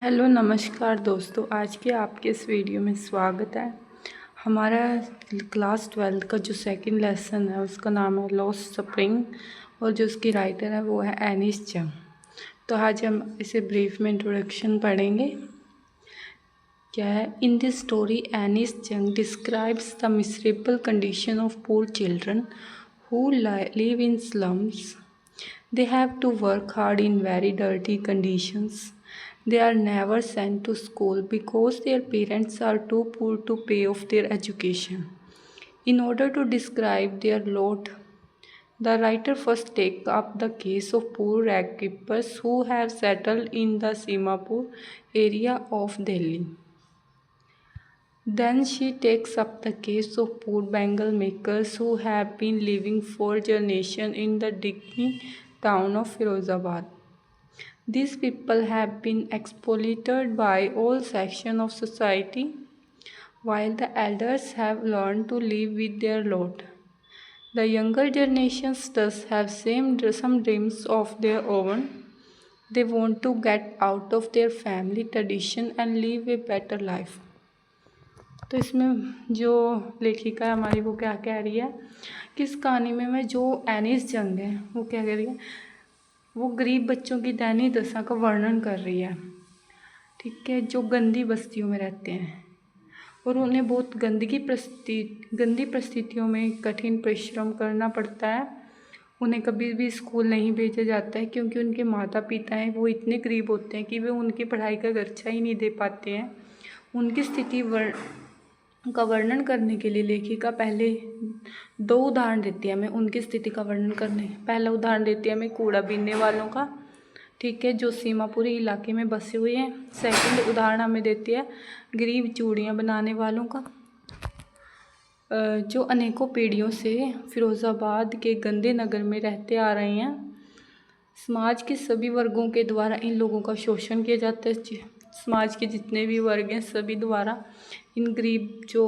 Hello नमस्कार दोस्तों, आज के आपके इस वीडियो में स्वागत है। हमारा क्लास 12 का जो सेकंड लेसन है उसका नाम है लॉस्ट स्प्रिंग और जो उसकी राइटर है वो है एनिस जंग। तो आज हम इसे ब्रीफ में इंट्रोडक्शन पढ़ेंगे। क्या है? इन दिस स्टोरी एनिस जंग describes the miserable condition of poor children who live in slums. They have to work hard in very dirty conditions. They are never sent to school because their parents are too poor to pay off their education. In order to describe their lot, the writer first takes up the case of poor rag keepers who have settled in the Simapur area of Delhi. Then she takes up the case of poor bangle makers who have been living for generations in the digny town of Firozabad. These people have been exploited by all sections of society, while the elders have learned to live with their lot. The younger generations does have some dreams of their own. They want to get out of their family tradition and live a better life. तो इसमें जो लेखिका है हमारी वो क्या कह रही है कि इस कहानी में जो एनिस जंग है वो क्या कह रही है, वो गरीब बच्चों की दयनीय दशा का वर्णन कर रही है। ठीक है, जो गंदी बस्तियों में रहते हैं और उन्हें बहुत गंदी परिस्थितियों में कठिन परिश्रम करना पड़ता है। उन्हें कभी भी स्कूल नहीं भेजा जाता है क्योंकि उनके माता पिता हैं वो इतने गरीब होते हैं कि वे उनकी पढ़ाई का खर्चा ही नहीं दे पाते हैं। उनकी स्थिति का वर्णन करने के लिए लेखिका पहले 2 उदाहरण देती है हमें उनकी स्थिति का वर्णन करने। पहला उदाहरण देती है हमें कूड़ा बीनने वालों का, ठीक है, जो सीमापुरी इलाके में बसे हुए हैं। सेकंड उदाहरण हमें देती है गरीब चूड़ियाँ बनाने वालों का, जो अनेकों पीढ़ियों से फिरोज़ाबाद के गंदे नगर में रहते आ रहे हैं। समाज के सभी वर्गों के द्वारा इन लोगों का शोषण किया जाता है। समाज के जितने भी वर्ग हैं सभी द्वारा इन गरीब जो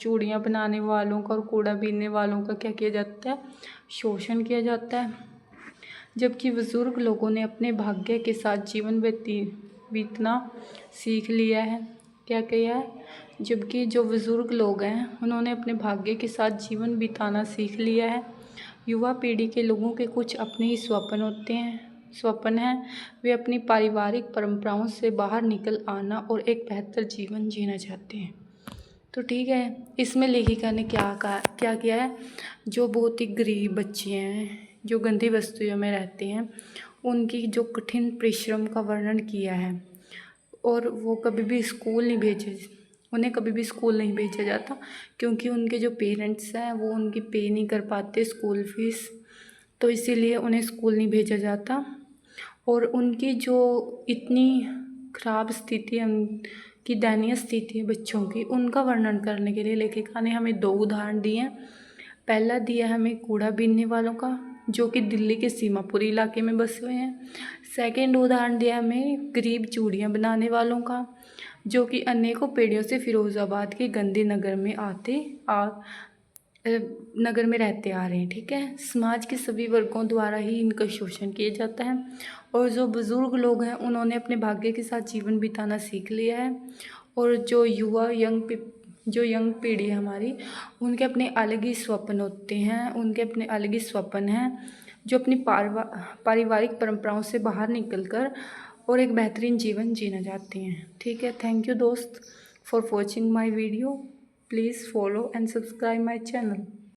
चूड़ियाँ बनाने वालों का और कूड़ा बीनने वालों का क्या किया जाता है, शोषण किया जाता है। जबकि बुज़ुर्ग लोगों ने अपने भाग्य के साथ जीवन बीतना सीख लिया है। क्या किया है? जबकि जो बुज़ुर्ग लोग हैं उन्होंने अपने भाग्य के साथ जीवन बिताना सीख लिया है। युवा पीढ़ी के लोगों के कुछ अपने ही स्वप्न हैं। वे अपनी पारिवारिक परंपराओं से बाहर निकल आना और एक बेहतर जीवन जीना चाहते हैं। तो ठीक है, इसमें लेखिका ने क्या किया है, जो बहुत ही गरीब बच्चे हैं जो गंदी बस्तियों में रहते हैं उनकी जो कठिन परिश्रम का वर्णन किया है। और वो उन्हें कभी भी स्कूल नहीं भेजा जाता क्योंकि उनके जो पेरेंट्स हैं वो उनकी पे नहीं कर पाते स्कूल फीस, तो इसीलिए उन्हें स्कूल नहीं भेजा जाता। और उनकी जो इतनी खराब स्थिति है, उनकी दयनीय स्थिति है बच्चों की, उनका वर्णन करने के लिए लेखिका ने हमें 2 उदाहरण दिए हैं। पहला दिया है हमें कूड़ा बीनने वालों का जो कि दिल्ली के सीमापुरी इलाके में बसे हुए हैं। सेकंड उदाहरण दिया हमें गरीब चूड़ियाँ बनाने वालों का जो कि अनेकों पीढ़ियों से फिरोज़ाबाद के गंदे नगर में रहते आ रहे हैं। ठीक है, समाज के सभी वर्गों द्वारा ही इनका शोषण किया जाता है। और जो बुज़ुर्ग लोग हैं उन्होंने अपने भाग्य के साथ जीवन बिताना सीख लिया है। और जो यंग पीढ़ी है हमारी, उनके अपने अलग ही स्वप्न होते हैं, उनके अपने अलग ही स्वप्न हैं जो अपनी पारिवारिक परंपराओं से बाहर निकलकर और एक बेहतरीन जीवन जीना चाहते हैं। ठीक है, थैंक यू दोस्त for watching my video. Please follow and subscribe my channel.